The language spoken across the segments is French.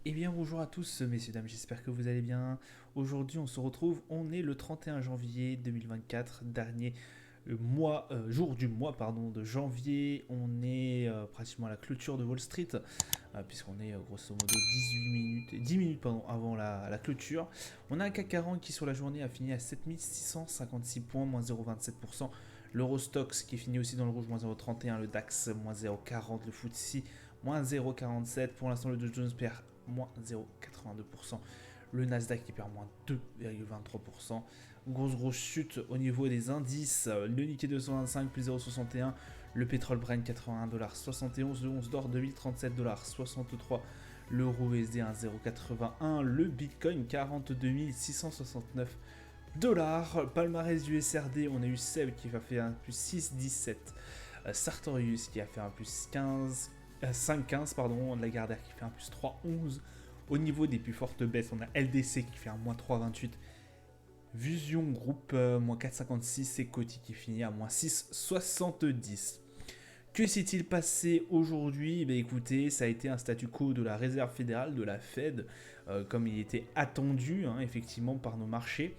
Eh bien bonjour à tous messieurs dames, j'espère que vous allez bien. Aujourd'hui on se retrouve, on est le 31 janvier 2024, dernier jour du mois pardon, de janvier. On est pratiquement à la clôture de Wall Street, puisqu'on est grosso modo 18 minutes, 10 minutes pardon, avant la clôture. On a un CAC 40 qui sur la journée a fini à 7656 points, moins 0,27%. L'Eurostox qui finit aussi dans le rouge, moins 0,31. Le DAX, moins 0,40. Le FTSE, moins 0,47. Pour l'instant, le Dow Jones perd moins 0,82%. Le Nasdaq qui perd moins 2,23%. Grosse chute au niveau des indices. Le Nikkei 225 plus 0,61. Le pétrole Brent 81,71$. Le 11 d'or 2037,63$. L'euro USD 1,081. Le Bitcoin 42 669 dollars. Palmarès du SRD, on a eu Seb qui a fait un plus 6,17. Sartorius qui a fait un plus 5,15, pardon. Lagardère qui fait un plus 3,11. Au niveau des plus fortes baisses, on a LDC qui fait un moins 3,28. Vision Group, moins 4,56. Et Coty qui finit à moins 6,70. Que s'est-il passé aujourd'hui? Écoutez, ça a été un statu quo de la Réserve fédérale, de la Fed, comme il était attendu, effectivement, par nos marchés.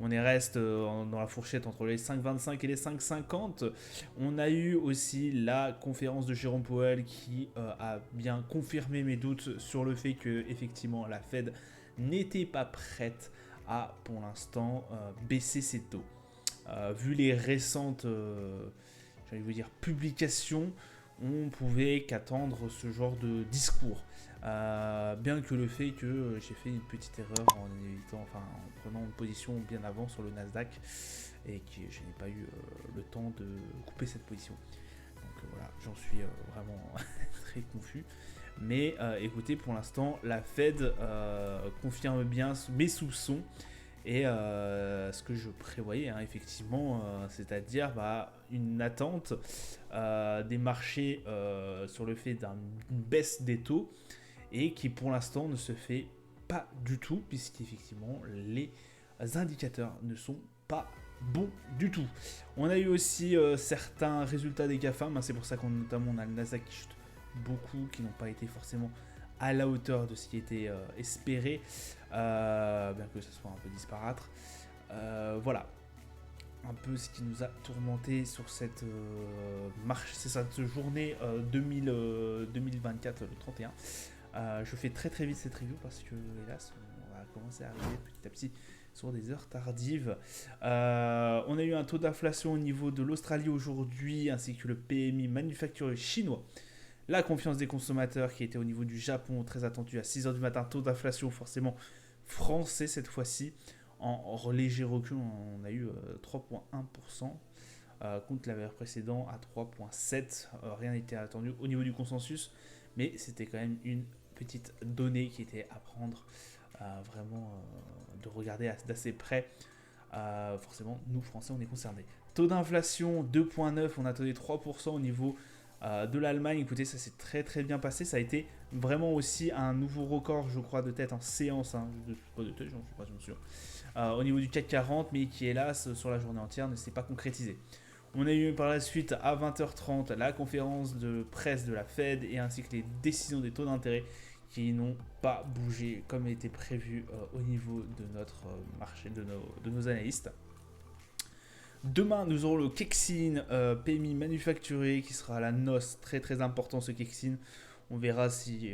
On reste dans la fourchette entre les 5,25 et les 5,50. On a eu aussi la conférence de Jérôme Powell qui a bien confirmé mes doutes sur le fait que effectivement la Fed n'était pas prête à, pour l'instant, baisser ses taux. Vu les récentes, j'allais vous dire, publications, on pouvait qu'attendre ce genre de discours. Bien que le fait que j'ai fait une petite erreur en évitant, enfin en prenant une position bien avant sur le Nasdaq et que je n'ai pas eu le temps de couper cette position. Donc voilà, j'en suis vraiment très confus. Mais écoutez, pour l'instant, la Fed confirme bien mes soupçons et ce que je prévoyais, effectivement, c'est-à-dire une attente des marchés sur le fait d'une baisse des taux et qui pour l'instant ne se fait pas du tout, puisqu'effectivement les indicateurs ne sont pas bons du tout. On a eu aussi certains résultats des GAFAM, c'est pour ça qu'on notamment on a le Nasdaq qui chute beaucoup, qui n'ont pas été forcément à la hauteur de ce qui était espéré, bien que ce soit un peu disparate. Voilà, un peu ce qui nous a tourmenté sur cette marche, c'est cette journée 2024, le 31. Je fais très vite cette review parce que hélas on va commencer à arriver petit à petit sur des heures tardives. On a eu un taux d'inflation au niveau de l'Australie aujourd'hui ainsi que le PMI manufacturier chinois. La confiance des consommateurs qui était au niveau du Japon très attendu à 6h du matin. Taux d'inflation forcément français cette fois-ci. En léger recul, on a eu 3,1% contre l'hiver précédent à 3,7%. Rien n'était attendu au niveau du consensus, mais c'était quand même une petite donnée qui était à prendre vraiment de regarder d'assez près. Forcément, nous Français, on est concernés. Taux d'inflation 2,9, on a attendu 3% au niveau de l'Allemagne. Écoutez, ça s'est très bien passé. Ça a été vraiment aussi un nouveau record, je crois, de tête en séance. Pas de tête, j'en suis pas sûr. Au niveau du CAC 40, mais qui hélas sur la journée entière ne s'est pas concrétisé. On a eu par la suite à 20h30 la conférence de presse de la Fed et ainsi que les décisions des taux d'intérêt qui n'ont pas bougé comme était prévu au niveau de notre marché, de nos analystes. Demain, nous aurons le Kexin PMI manufacturé qui sera à la noce, très important ce Kexin. On verra si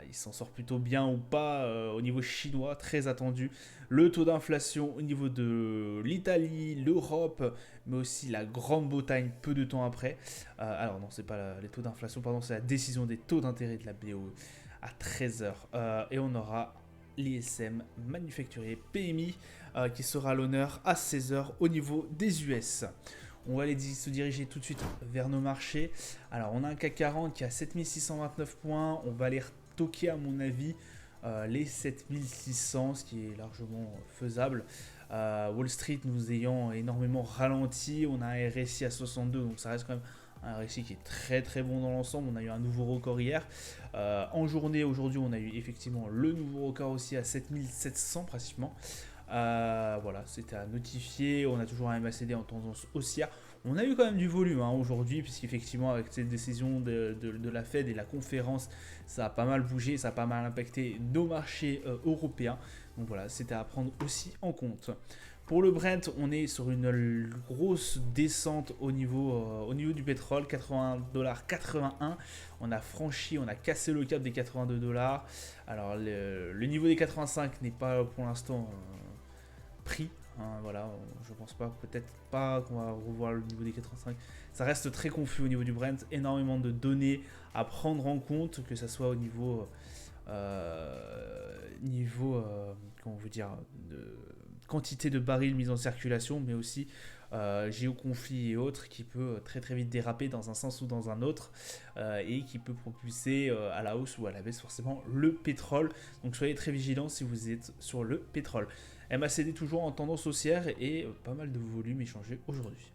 il s'en sort plutôt bien ou pas au niveau chinois, très attendu. Le taux d'inflation au niveau de l'Italie, l'Europe, mais aussi la Grande-Bretagne peu de temps après. Alors non, c'est pas les taux d'inflation, pardon, c'est la décision des taux d'intérêt de la BOE à 13h. Et on aura l'ISM manufacturier PMI qui sera à l'honneur à 16h au niveau des US. On va aller se diriger tout de suite vers nos marchés. Alors, on a un CAC 40 qui a 7629 points. On va aller retoquer, à mon avis, les 7600, ce qui est largement faisable. Wall Street nous ayant énormément ralenti. On a un RSI à 62, donc ça reste quand même un RSI qui est très bon dans l'ensemble. On a eu un nouveau record hier. En journée, aujourd'hui, on a eu effectivement le nouveau record aussi à 7700 pratiquement. Voilà, c'était à notifier. On a toujours un MACD en tendance haussière. On a eu quand même du volume aujourd'hui, puisqu'effectivement, avec cette décision de la Fed et la conférence, ça a pas mal bougé, ça a pas mal impacté nos marchés européens. Donc voilà, c'était à prendre aussi en compte. Pour le Brent, on est sur une grosse descente au niveau du pétrole, 80,81 $. On a cassé le cap des 82 $. Alors le niveau des 85 n'est pas pour l'instant pris. Voilà, je pense pas, peut-être pas qu'on va revoir le niveau des 85. Ça reste très confus au niveau du Brent, énormément de données à prendre en compte, que ce soit au comment vous dire, de quantité de barils mis en circulation, mais aussi géoconflit et autres, qui peut très très vite déraper dans un sens ou dans un autre, et qui peut propulser à la hausse ou à la baisse forcément le pétrole. Donc soyez très vigilants si vous êtes sur le pétrole. MACD toujours en tendance haussière et pas mal de volume échangé aujourd'hui.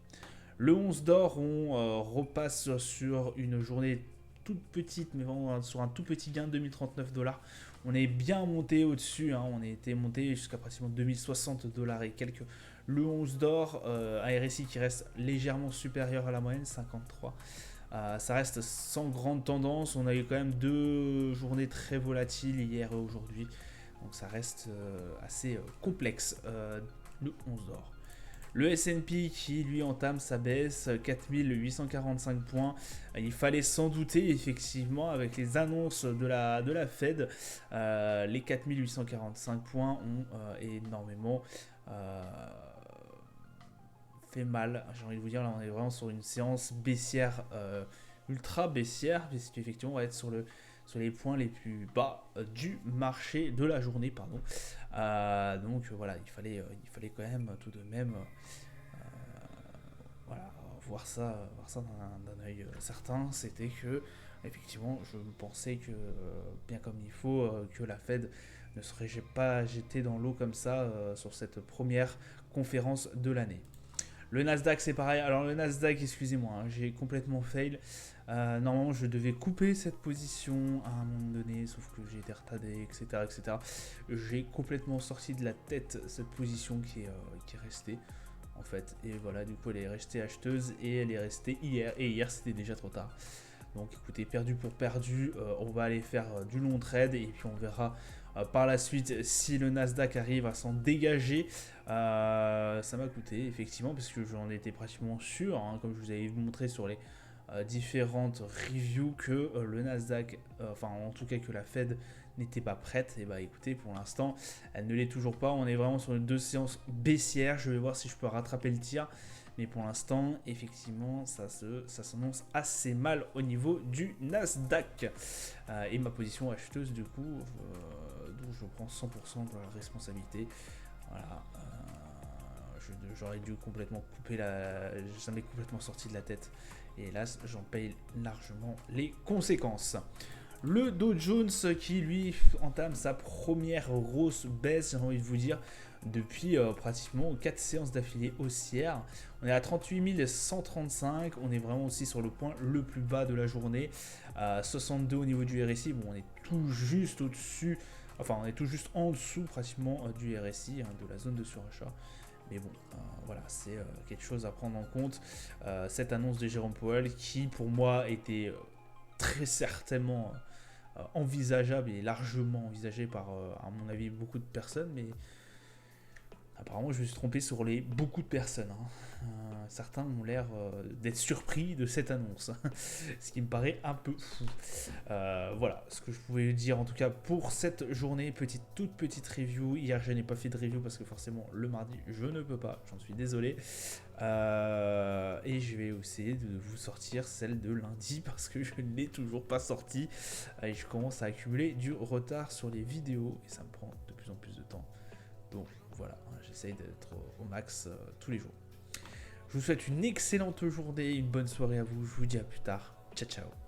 Le 11 d'or, on repasse sur une journée toute petite, mais vraiment sur un tout petit gain, 2039 $. On est bien monté au-dessus, on a été monté jusqu'à pratiquement 2060 $ et quelques. Le 11 d'or, un RSI qui reste légèrement supérieur à la moyenne, 53. Ça reste sans grande tendance. On a eu quand même 2 journées très volatiles hier et aujourd'hui. Donc ça reste assez complexe, le 11 d'or. Le S&P qui lui entame sa baisse, 4845 points. Il fallait s'en douter effectivement avec les annonces de la Fed. Les 4845 points ont énormément fait mal. J'ai envie de vous dire, là on est vraiment sur une séance baissière, ultra baissière, puisqu'effectivement on va être sur les points les plus bas du marché de la journée, pardon. Donc voilà, il fallait quand même tout de même voilà, voir ça d'un œil certain. C'était que effectivement, je pensais que bien comme il faut, que la Fed ne serait pas jetée dans l'eau comme ça sur cette première conférence de l'année. Le Nasdaq, c'est pareil. Alors le Nasdaq, excusez-moi, j'ai complètement fail. Normalement, je devais couper cette position à un moment donné, sauf que j'ai été retardé, etc., etc. J'ai complètement sorti de la tête cette position qui est restée, en fait. Et voilà, du coup, elle est restée acheteuse et elle est restée hier. Et hier, c'était déjà trop tard. Donc écoutez, perdu pour perdu, on va aller faire du long trade et puis on verra par la suite si le Nasdaq arrive à s'en dégager. Ça m'a coûté effectivement parce que j'en étais pratiquement sûr, comme je vous avais montré sur les différentes reviews, que le Nasdaq, enfin en tout cas que la Fed n'était pas prête. Et bah écoutez, pour l'instant elle ne l'est toujours pas. On est vraiment sur une 2 séances baissières. Je vais voir si je peux rattraper le tir. Mais pour l'instant, effectivement, ça s'annonce assez mal au niveau du Nasdaq. Et ma position acheteuse, du coup, dont je prends 100% de la responsabilité. Voilà. J'aurais dû complètement couper j'en ai complètement sorti de la tête. Et hélas, j'en paye largement les conséquences. Le Dow Jones qui lui entame sa première grosse baisse, j'ai envie de vous dire, depuis pratiquement 4 séances d'affilée haussière. On est à 38 135, on est vraiment aussi sur le point le plus bas de la journée. 62 au niveau du RSI, bon on est tout juste au-dessus, enfin on est tout juste en dessous pratiquement du RSI, de la zone de surachat. Mais bon, voilà, c'est quelque chose à prendre en compte. Cette annonce de Jérôme Powell qui pour moi était très certainement envisageable et largement envisagé par, à mon avis, beaucoup de personnes, mais apparemment je me suis trompé sur beaucoup de personnes. Certains ont l'air d'être surpris de cette annonce, ce qui me paraît un peu fou. Voilà ce que je pouvais dire en tout cas pour cette journée, toute petite review. Hier je n'ai pas fait de review parce que forcément le mardi je ne peux pas, j'en suis désolé. Et je vais essayer de vous sortir celle de lundi parce que je ne l'ai toujours pas sortie et je commence à accumuler du retard sur les vidéos et ça me prend de plus en plus de temps. Donc voilà, j'essaye d'être au max tous les jours. Je vous souhaite une excellente journée, une bonne soirée à vous. Je vous dis à plus tard. Ciao, ciao.